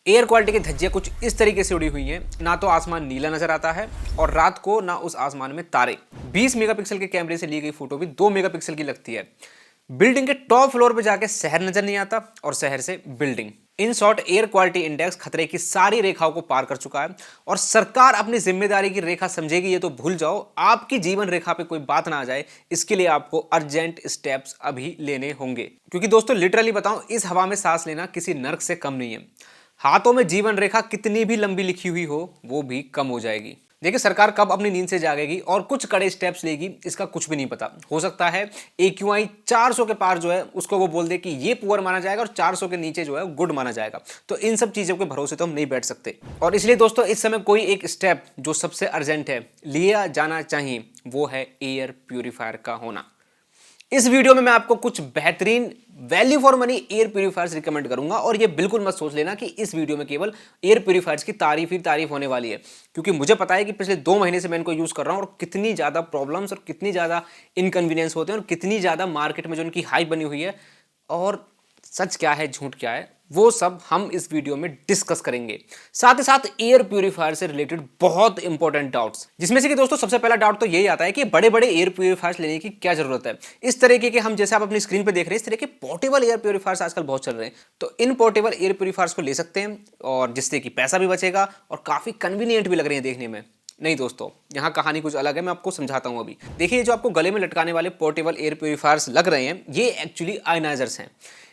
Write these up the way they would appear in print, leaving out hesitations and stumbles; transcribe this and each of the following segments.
Air quality की धज्जियां कुछ इस तरीके से उड़ी हुई हैं, ना तो आसमान नीला नजर आता है और रात को ना उस आसमान में तारे। 20 मेगापिक्सल के कैमरे से ली गई फोटो भी 2 मेगापिक्सल की लगती है। बिल्डिंग के टॉप फ्लोर पे जाके शहर नजर नहीं आता और शहर से building. In short air quality index खतरे की सारी रेखाओं को पार कर चुका है और सरकार अपनी जिम्मेदारी की रेखा समझेगी ये तो भूल जाओ। आपकी जीवन रेखा पे कोई बात ना आ जाए, इसके लिए आपको अर्जेंट स्टेप्स अभी लेने होंगे। क्योंकि दोस्तों लिटरली बताऊं, इस हवा में सांस लेना किसी नर्क से कम नहीं है। हाथों में जीवन रेखा कितनी भी लंबी लिखी हुई हो वो भी कम हो जाएगी। देखिए सरकार कब अपनी नींद से जागेगी और कुछ कड़े स्टेप्स लेगी, इसका कुछ भी नहीं पता। हो सकता है AQI 400 के पार जो है उसको वो बोल दे कि ये पुअर माना जाएगा और 400 के नीचे जो है गुड माना जाएगा। तो इन सब चीजों के भरोसे तो हम नहीं बैठ सकते। और इसलिए दोस्तों इस समय कोई एक स्टेप जो सबसे अर्जेंट है लिया जाना चाहिए, वो है एयर प्यूरिफायर का होना। इस वीडियो में मैं आपको कुछ बेहतरीन value for money air purifiers recommend करूंगा और ये बिल्कुल मत सोच लेना कि इस वीडियो में केवल एयर प्यूरिफायर्स की तारीफ ही तारीफ होने वाली है, क्योंकि मुझे पता है कि पिछले 2 महीने से मैं इनको यूज कर रहा हूं और कितनी ज्यादा प्रॉब्लम्स और कितनी ज्यादा इनकन्वीनियंस होते हैं और कितनी ज्यादा मार्केट में जो इनकी हाइप बनी हुई है और सच क्या है झूठ क्या है वो सब हम इस वीडियो में डिस्कस करेंगे। साथ ही साथ एयर प्यूरिफायर से रिलेटेड बहुत इंपॉर्टेंट डाउट्स, जिसमें से कि दोस्तों सबसे पहला डाउट तो यही आता है कि बड़े बड़े एयर प्यूरिफायर्स लेने की क्या जरूरत है। इस तरीके के हम जैसे आप अपनी स्क्रीन पे देख रहे हैं इस तरह के पोर्टेबल एयर प्यूरिफायर्स आजकल बहुत चल रहे हैं, तो इन पोर्टेबल एयर प्यूरिफायर्स को ले सकते हैं और जिससे कि पैसा भी बचेगा और काफी कन्वीनियंट भी लग रहे हैं देखने में। नहीं दोस्तों, यहाँ कहानी कुछ अलग है, मैं आपको समझाता हूँ अभी। देखिए जो आपको गले में लटकाने वाले पोर्टेबल एयर प्यूरिफायर्स लग रहे हैं ये एक्चुअली आयनाइजर्स हैं।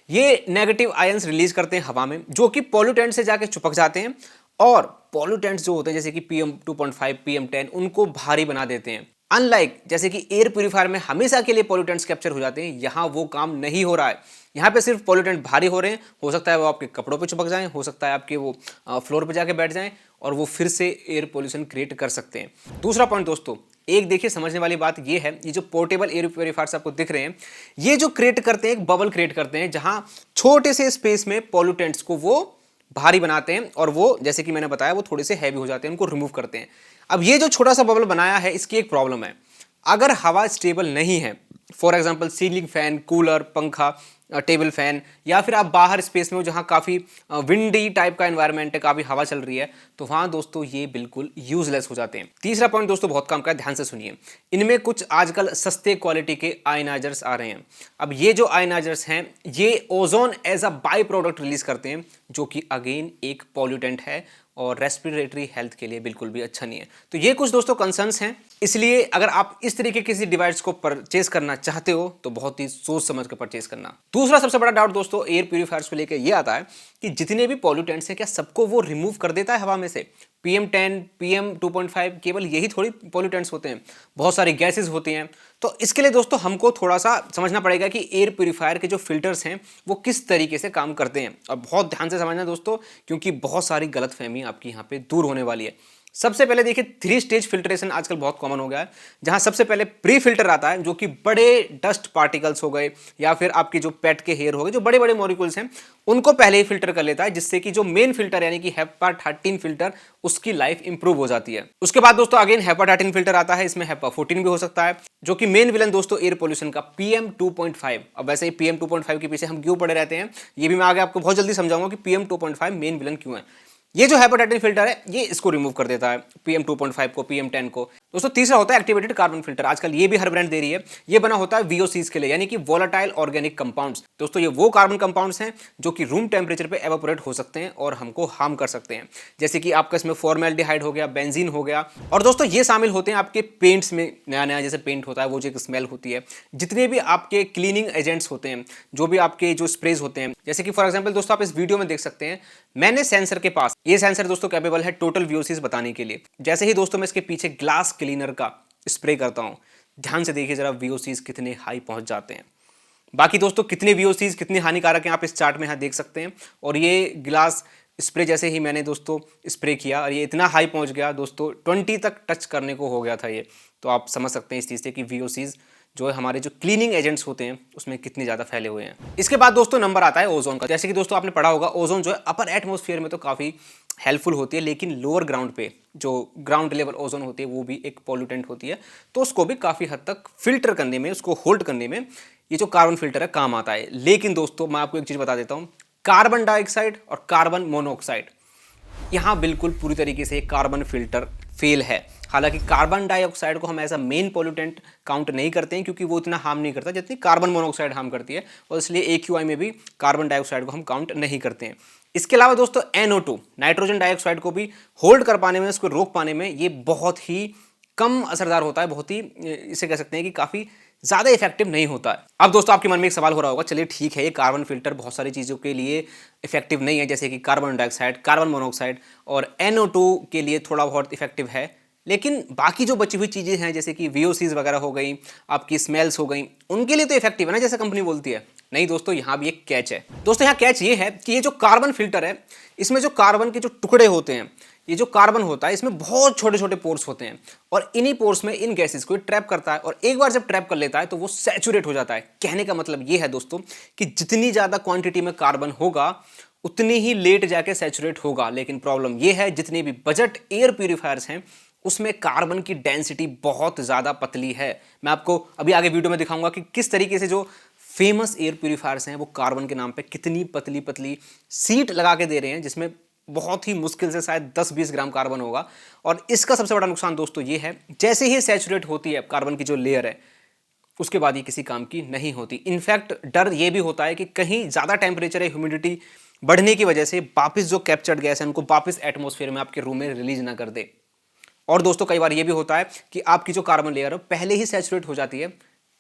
ये नेगेटिव आयंस रिलीज करते हैं हवा में जो कि पॉल्यूटेंट से जाके चिपक जाते हैं और पॉल्यूटेंट्स जो होते हैं जैसे कि PM2.5 PM10 उनको भारी बना देते हैं। अनलाइक जैसे कि एयर प्यूरिफायर में हमेशा के लिए पॉल्यूटेंट्स कैप्चर हो जाते हैं, यहाँ वो काम नहीं हो रहा है। यहाँ पे सिर्फ पॉल्यूटेंट भारी हो रहे हैं, हो सकता है वो आपके कपड़ों पे चिपक जाएं, हो सकता है आपके वो फ्लोर पे जाके बैठ जाएं और वो फिर से एयर पोल्यूशन क्रिएट कर सकते हैं। दूसरा पॉइंट दोस्तों, एक देखिए समझने वाली बात ये है, ये जो पोर्टेबल एयर प्यूरिफायर्स आपको दिख रहे हैं ये जो क्रिएट करते हैं एक बबल क्रिएट करते हैं जहां छोटे से स्पेस में पॉल्यूटेंट्स को वो भारी बनाते हैं और वो जैसे कि मैंने बताया वो थोड़े से हैवी हो जाते हैं, उनको रिमूव करते हैं। अब ये जो छोटा सा बबल बनाया है इसकी एक प्रॉब्लम है, अगर हवा स्टेबल नहीं है, for example ceiling fan, cooler, पंखा, टेबल फैन या फिर आप बाहर स्पेस में हो जहाँ काफ़ी विंडी टाइप का एनवायरनमेंट है, काफ़ी हवा चल रही है, तो वहाँ दोस्तों ये बिल्कुल यूजलेस हो जाते हैं। तीसरा पॉइंट दोस्तों बहुत काम का है, ध्यान से सुनिए। इनमें कुछ आजकल सस्ते क्वालिटी के आयनाइजर्स आ रहे हैं। अब ये जो आयनाइजर्स हैं ये ozone as a by product release करते हैं जो कि अगेन एक पॉल्यूटेंट है और रेस्पिरेटरी हेल्थ के लिए बिल्कुल भी अच्छा नहीं है। तो ये कुछ दोस्तों कंसर्न्स हैं, इसलिए अगर आप इस तरीके किसी डिवाइस को परचेज करना चाहते हो तो बहुत ही सोच समझ कर परचेज करना। दूसरा सबसे बड़ा डाउट दोस्तों एयर प्यूरिफायर्स को लेकर ये आता है कि जितने भी पॉल्यूटेंट्स हैं क्या सबको वो रिमूव कर देता है हवा में से? PM10 PM2.5 केवल यही थोड़ी पॉल्यूटेंट्स होते हैं, बहुत सारी गैसेज होती हैं। तो इसके लिए दोस्तों हमको थोड़ा सा समझना पड़ेगा कि एयर प्यूरिफायर के जो फिल्टर्स हैं वो किस तरीके से काम करते हैं, और बहुत ध्यान से समझना दोस्तों क्योंकि बहुत सारी गलतफहमी आपकी यहाँ पे दूर होने वाली है। सबसे पहले देखिए 3 स्टेज फिल्ट्रेशन आजकल बहुत कॉमन हो गया है, जहां सबसे पहले प्री फिल्टर आता है जो कि बड़े डस्ट पार्टिकल्स हो गए या फिर आपके जो पेट के हेयर हो गए, जो बड़े बड़े मॉलिक्यूल्स हैं उनको पहले ही फिल्टर कर लेता है, जिससे कि जो मेन फिल्टर यानी कि HEPA 13 फिल्टर उसकी लाइफ इंप्रूव हो जाती है। उसके बाद दोस्तों अगेन HEPA 13 फिल्टर आता है, इसमें HEPA 14 भी हो सकता है, जो कि मेन विलन दोस्तों एयर पोल्यूशन का PM2.5। अब वैसे ही PM2.5 के पीछे हम क्यों पड़े रहते हैं ये भी मैं आगे आपको बहुत जल्दी समझाऊंगा कि PM2.5 मेन विलन क्यों है। ये जो HEPA 13 फिल्टर है ये इसको रिमूव कर देता है, PM2.5 को, PM10 को। दोस्तों तीसरा होता है एक्टिवेटेड कार्बन फिल्टर, आजकल ये भी हर ब्रांड दे रही है। ये बना होता है VOCs के लिए यानी कि वोलेटाइल ऑर्गेनिक कंपाउंड्स। दोस्तों ये वो कार्बन कंपाउंड्स हैं जो कि रूम टेम्परेचर पे एवापोरेट हो सकते हैं और हमको हार्म कर सकते हैं, जैसे कि आपका इसमें फॉर्मेल्डिहाइड हो गया, बेंजीन हो गया। और दोस्तों ये शामिल होते हैं आपके पेंट्स में, नया नया जैसे पेंट होता है वो जो एक स्मेल होती है, जितने भी आपके क्लीनिंग एजेंट्स होते हैं, जो भी आपके जो स्प्रेज होते हैं, जैसे कि फॉर एग्जाम्पल दोस्तों आप इस वीडियो में देख सकते हैं मैंने सेंसर के पास, ये सेंसर दोस्तों कैपेबल है टोटल VOCs बताने के लिए। जैसे ही दोस्तों मैं इसके पीछे ग्लास क्लीनर का स्प्रे करता हूं, ध्यान से देखिए जरा VOCs कितने हाई पहुंच जाते हैं। बाकी दोस्तों कितने VOCs कितने हानिकारक हैं आप इस चार्ट में यहां देख सकते हैं। और ये ग्लास स्प्रे जैसे ही मैंने दोस्तों स्प्रे किया और ये इतना हाई पहुंच गया दोस्तों, 20 तक टच करने को हो गया था ये। तो आप समझ सकते हैं इस चीज़ से कि VOCs जो है हमारे जो क्लीनिंग एजेंट्स होते हैं उसमें कितने ज़्यादा फैले हुए हैं। इसके बाद दोस्तों नंबर आता है ओजोन का। जैसे कि दोस्तों आपने पढ़ा होगा ओजोन जो है अपर एटमॉस्फेयर में तो काफ़ी हेल्पफुल होती है, लेकिन लोअर ग्राउंड पे जो ग्राउंड लेवल ओजोन होती है वो भी एक पॉल्यूटेंट होती है, तो उसको भी काफ़ी हद तक फिल्टर करने में, उसको होल्ड करने में ये जो कार्बन फिल्टर है काम आता है। लेकिन दोस्तों मैं आपको एक चीज़ बता देता हूँ, कार्बन डाइऑक्साइड और कार्बन मोनोऑक्साइड यहाँ बिल्कुल पूरी तरीके से कार्बन फिल्टर फेल है। हालांकि कार्बन डाइऑक्साइड को हम as a main pollutant count नहीं करते हैं क्योंकि वो इतना हार्म नहीं करता जितनी कार्बन मोनोऑक्साइड हार्म करती है, और इसलिए AQI में भी कार्बन डाइऑक्साइड को हम काउंट नहीं करते हैं। इसके अलावा दोस्तों NO2 नाइट्रोजन डाइऑक्साइड को भी होल्ड कर पाने में, इसको रोक पाने में ये बहुत ही कम असरदार होता है, बहुत ही इसे कह सकते हैं कि काफ़ी ज़्यादा इफेक्टिव नहीं होता है। अब दोस्तों आपके मन में एक सवाल हो रहा होगा, चलिए ठीक है ये कार्बन फिल्टर बहुत सारी चीज़ों के लिए इफेक्टिव नहीं है, जैसे कि कार्बन डाइऑक्साइड, कार्बन मोनोऑक्साइड और NO2 के लिए थोड़ा बहुत इफेक्टिव है, लेकिन बाकी जो बची हुई चीज़ें हैं जैसे कि VOCs वगैरह हो गई, आपकी स्मेल्स हो गई, उनके लिए तो इफेक्टिव है ना जैसे कंपनी बोलती है। नहीं दोस्तों, यहाँ भी एक कैच है। दोस्तों यहाँ कैच ये है कि ये जो कार्बन फिल्टर है, इसमें जो कार्बन के जो टुकड़े होते हैं, ये जो कार्बन होता है इसमें बहुत छोटे छोटे पोर्स होते हैं, और इन्हीं पोर्स में इन गैसेस को ट्रैप करता है, और एक बार जब ट्रैप कर लेता है तो वो सैचुरेट हो जाता है। कहने का मतलब ये है दोस्तों कि जितनी ज़्यादा क्वांटिटी में कार्बन होगा उतनी ही लेट जाके सैचुरेट होगा। लेकिन प्रॉब्लम ये है जितने भी बजट एयर प्यूरिफायर्स हैं उसमें कार्बन की डेंसिटी बहुत ज़्यादा पतली है। मैं आपको अभी आगे वीडियो में दिखाऊंगा कि किस तरीके से जो फेमस एयर प्यूरिफायर्स हैं वो कार्बन के नाम पे कितनी पतली पतली सीट लगा के दे रहे हैं, जिसमें बहुत ही मुश्किल से शायद 10-20 ग्राम कार्बन होगा। और इसका सबसे बड़ा नुकसान दोस्तों ये है, जैसे ही सैचुरेट होती है कार्बन की जो लेयर है उसके बाद ये किसी काम की नहीं होती। इनफैक्ट डर ये भी होता है कि कहीं ज़्यादा टेम्परेचर या ह्यूमिडिटी बढ़ने की वजह से वापस जो कैप्चर्ड गैस है उनको वापस एटमॉस्फेयर में आपके रूम में रिलीज ना कर दे। और दोस्तों कई बार ये भी होता है कि आपकी जो कार्बन लेयर है पहले ही सैचुरेट हो जाती है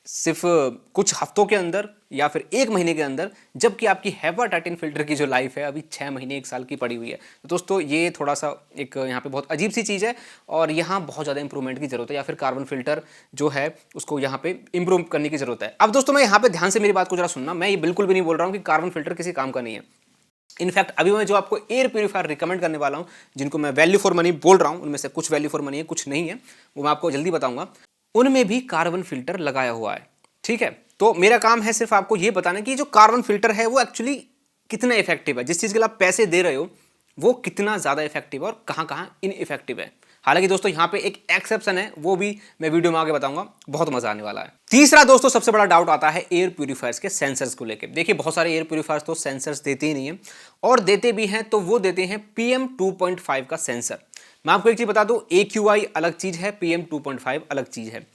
सिर्फ कुछ हफ्तों के अंदर या फिर 1 महीने के अंदर, जबकि आपकी हेपा-टाइटिन फिल्टर की जो लाइफ है अभी 6 महीने 1 साल की पड़ी हुई है। तो दोस्तों ये थोड़ा सा एक यहाँ पे बहुत अजीब सी चीज़ है और यहाँ बहुत ज़्यादा इंप्रूवमेंट की जरूरत है, या फिर कार्बन फिल्टर जो है उसको यहाँ पे इंप्रूव करने की जरूरत है। अब दोस्तों मैं यहाँ पे ध्यान से मेरी बात को जरा सुनना, मैं ये बिल्कुल भी नहीं बोल रहा हूँ कि कार्बन फिल्टर किसी काम का नहीं है। इनफैक्ट अभी मैं जो आपको एयर प्यूरीफायर रिकमेंड करने वाला हूँ, जिनको मैं वैल्यू फॉर मनी बोल रहा हूँ, उनमें से कुछ वैल्यू फॉर मनी है, कुछ नहीं है, वो मैं आपको जल्दी बताऊंगा। उनमें भी कार्बन फिल्टर लगाया हुआ है, ठीक है। तो मेरा काम है सिर्फ आपको ये बताना कि जो कार्बन फिल्टर है वो एक्चुअली कितना इफेक्टिव है, जिस चीज़ के लिए आप पैसे दे रहे हो वो कितना ज़्यादा इफेक्टिव है और कहाँ कहाँ इनइफेक्टिव है। हालांकि दोस्तों यहाँ पे एक एक्सेप्शन है, वो भी मैं वीडियो में आगे बताऊंगा, बहुत मजा आने वाला है। तीसरा दोस्तों सबसे बड़ा डाउट आता है एयर प्यूरीफायर्स के सेंसर्स को लेकर। देखिए बहुत सारे एयर प्यूरीफायर्स तो सेंसर्स देते ही नहीं है, और देते भी हैं तो वो देते हैं PM 2.5 का सेंसर। मैं आपको एक चीज बता दूं, AQI अलग चीज है, PM 2.5 अलग चीज है।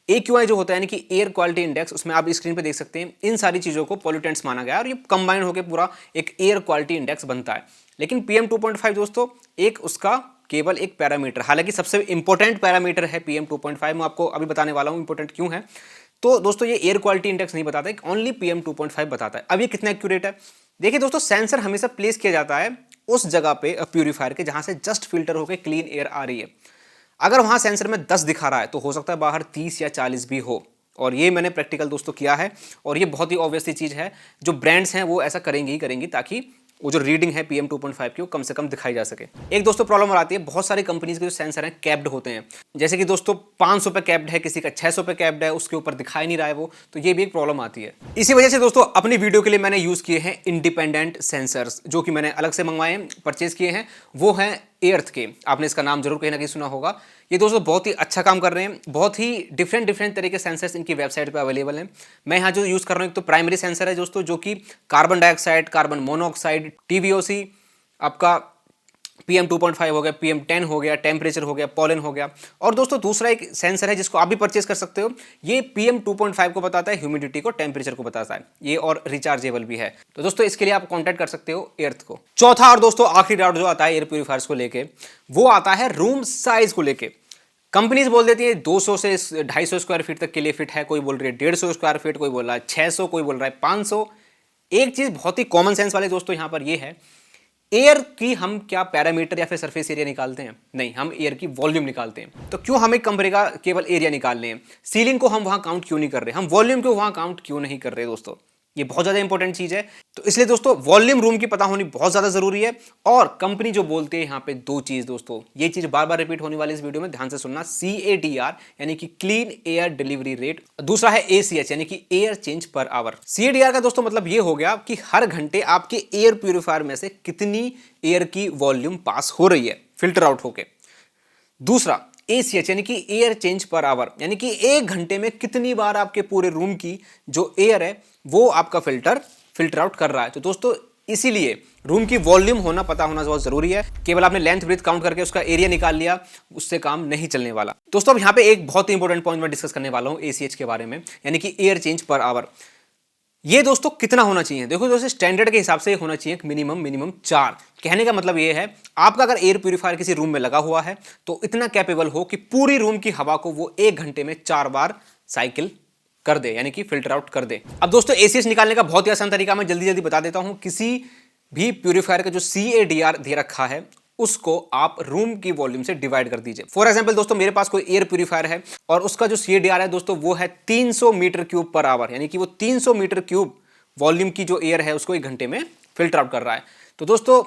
AQI जो होता है यानी कि एयर क्वालिटी इंडेक्स, उसमें आप स्क्रीन पे देख सकते हैं इन सारी चीज़ों को पॉल्यूटेंट्स माना गया है और ये कंबाइन होकर पूरा एक एयर क्वालिटी इंडेक्स बनता है। लेकिन PM 2.5 दोस्तों एक उसका केवल एक पैरामीटर, हालांकि सबसे इंपॉर्टेंट पैरामीटर है PM 2.5, मैं आपको अभी बताने वाला हूँ इंपॉर्टेंट क्यों है। तो दोस्तों ये एयर क्वालिटी इंडेक्स नहीं बताता है, ओनली PM 2.5 बताता है। अब ये कितना एक्यूरेट है, देखिए दोस्तों सेंसर हमेशा प्लेस किया जाता है उस जगह पे प्यूरीफायर के जहां से जस्ट फिल्टर होकर क्लीन एयर आ रही है। अगर वहां सेंसर में 10 दिखा रहा है तो हो सकता है बाहर 30 या 40 भी हो, और ये मैंने प्रैक्टिकल दोस्तों किया है, और ये बहुत ही ऑब्वियसली चीज़ है, जो ब्रांड्स हैं वो ऐसा करेंगी ही करेंगी ताकि वो जो रीडिंग है PM 2.5 की वो कम से कम दिखाई जा सके। एक दोस्तों प्रॉब्लम और आती है, बहुत सारी कंपनीज के जो सेंसर हैं कैप्ड होते हैं, जैसे कि दोस्तों 500 पे कैप्ड है, किसी का 600 पे कैप्ड है, उसके ऊपर दिखाई नहीं रहा है वो, तो ये भी एक प्रॉब्लम आती है। इसी वजह से दोस्तों अपनी वीडियो के लिए मैंने यूज किए हैं इंडिपेंडेंट सेंसर्स, जो कि मैंने अलग से मंगवाए हैं, परचेज किए हैं, वो हैं एर्थ के। आपने इसका नाम जरूर कहीं ना कहीं सुना होगा। ये दोस्तों बहुत ही अच्छा काम कर रहे हैं, बहुत ही डिफरेंट तरह के सेंसर्स इनकी वेबसाइट पे अवेलेबल हैं। मैं यहाँ जो यूज़ कर रहा हूँ एक तो प्राइमरी सेंसर है दोस्तों, जो कि carbon dioxide, carbon monoxide, TVOC, आपका PM 2.5 हो गया, PM 10 हो गया, टेम्परेचर हो गया, पॉलन हो गया। और दोस्तों दूसरा एक सेंसर है जिसको आप भी परचेज कर सकते हो, ये PM 2.5 को बताता है, ह्यूमिडिटी को, टेम्परेचर को बताता है ये, और रिचार्जेबल भी है। तो दोस्तों इसके लिए आप कॉन्टैक्ट कर सकते हो एर्थ को। चौथा और दोस्तों आखिरी डाउट जो आता है एयर प्यूरीफायर्स को लेके, वो आता है रूम साइज को लेके। कंपनीज बोल देती है 200 से 250 स्क्वायर फीट तक के लिए फिट है, कोई बोल रही है 150 स्क्वायर फीट, कोई बोल रहा है 600, कोई बोल रहा है 500। एक चीज बहुत ही कॉमन सेंस वाले दोस्तों यहाँ पर ये है, एयर की हम क्या पैरामीटर या फिर सरफेस एरिया निकालते हैं? नहीं, हम एयर की वॉल्यूम निकालते हैं। तो क्यों हम एक कमरे का केवल एरिया निकाल रहे हैं, सीलिंग को हम वहां काउंट क्यों नहीं कर रहे, हम वॉल्यूम को वहां काउंट क्यों नहीं कर रहे दोस्तों? ये बहुत ज्यादा इंपॉर्टेंट चीज है। तो इसलिए दोस्तों वॉल्यूम रूम की पता होनी बहुत ज्यादा जरूरी है। और कंपनी जो बोलती है यहाँ पे दो चीज दोस्तों, ये चीज बार बार रिपीट होने वाली इस वीडियो में, ध्यान से सुनना, CADR यानी कि क्लीन एयर डिलीवरी रेट, दूसरा है ACH यानी कि air change per hour. CADR का दोस्तों मतलब ये हो गया कि हर घंटे आपके एयर प्यूरिफायर में से कितनी एयर की वॉल्यूम पास हो रही है फिल्टर आउट होके। दूसरा ACH यानी कि एयर चेंज पर आवर, यानी कि 1 घंटे में कितनी बार आपके पूरे रूम की जो एयर है वो आपका फिल्टर आउट कर रहा है। तो दोस्तों इसीलिए रूम की वॉल्यूम होना पता होना बहुत जरूरी है। केवल आपने लेंथ ब्रेथ काउंट करके उसका एरिया निकाल लिया, उससे काम नहीं चलने वाला। दोस्तों अब यहाँ पे एक बहुत ही इंपॉर्टेंट पॉइंट मैं डिस्कस करने वाला हूँ एसीएच के बारे में, यानी कि एयर चेंज पर आवर। ये दोस्तों कितना होना चाहिए? देखो दोस्तों स्टैंडर्ड के हिसाब से होना चाहिए मिनिमम 4। कहने का मतलब ये है आपका अगर एयर प्यूरिफायर किसी रूम में लगा हुआ है तो इतना कैपेबल हो कि पूरी रूम की हवा को वो 1 घंटे में 4 बार साइकिल कर दे, यानी कि फिल्टर आउट कर दे। अब दोस्तों एसीएच निकालने का बहुत ही आसान तरीका मैं जल्दी बता देता हूं। किसी भी प्यूरिफायर का जो CADR दे रखा है उसको आप रूम की वॉल्यूम से डिवाइड कर दीजिए। फॉर एग्जांपल दोस्तों मेरे पास कोई एयर प्यूरिफायर है और उसका जो CADR है दोस्तों वो है 300 मीटर क्यूब पर आवर, यानी कि वो 300 मीटर क्यूब वॉल्यूम की जो एयर है उसको 1 घंटे में फिल्टर आउट कर रहा है। तो दोस्तों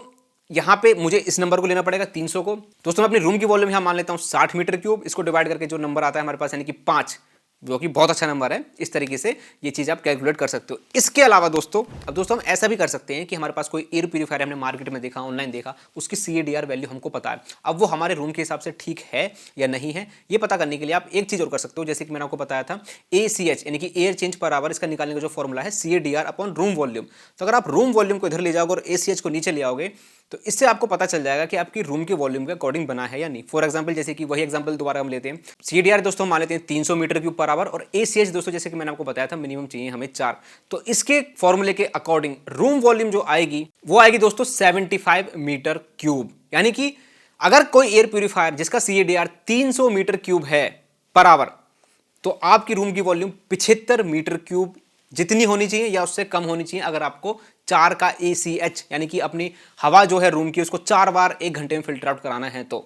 यहां पे मुझे इस नंबर को लेना पड़ेगा 300 को। दोस्तों मैं अपनी रूम की वॉल्यूम यहां मान लेता हूं 60 मीटर क्यूब, इसको डिवाइड करके जो नंबर आता है हमारे पास यानी कि 5, जो कि बहुत अच्छा नंबर है। इस तरीके से ये चीज आप कैलकुलेट कर सकते हो। इसके अलावा दोस्तों अब दोस्तों हम ऐसा भी कर सकते हैं कि हमारे पास कोई एयर प्यूरिफायर हमने मार्केट में देखा, ऑनलाइन देखा, उसकी CADR वैल्यू हमको पता है। अब वो हमारे रूम के हिसाब से ठीक है या नहीं है, ये पता करने के लिए आप एक चीज और कर सकते हो, जैसे कि मैंने आपको बताया था ACH यानी कि एयर चेंज पर आवर, इसका निकालने का जो फॉर्मूला है CADR अपॉन रूम वॉल्यूम। तो अगर आप रूम वॉल्यूम को इधर ले जाओगे और ACH को नीचे ले आओगे तो इससे आपको पता चल जाएगा कि आपकी रूम के वॉल्यूम के अकॉर्डिंग बना है या नहीं। फॉर एग्जांपल जैसे कि वही एग्जांपल दोबारा हम लेते हैं, CADR दोस्तों मान लेते हैं 300 मीटर क्यूब पर आवर और ACH दोस्तों जैसे कि मैंने आपको बताया था मिनिमम चाहिए हमें 4। तो इसके फॉर्मूले के अकॉर्डिंग रूम वॉल्यूम जो आएगी वो आएगी दोस्तों 75 मीटर क्यूब। यानी कि अगर कोई एयर प्यूरिफायर जिसका CADR 300 मीटर क्यूब है पर आवर तो आपकी रूम की वॉल्यूम 75 मीटर क्यूब जितनी होनी चाहिए या उससे कम होनी चाहिए अगर आपको 4 का ACH यानी कि अपनी हवा जो है रूम की उसको 4 बार 1 घंटे में फिल्टर आउट कराना है। तो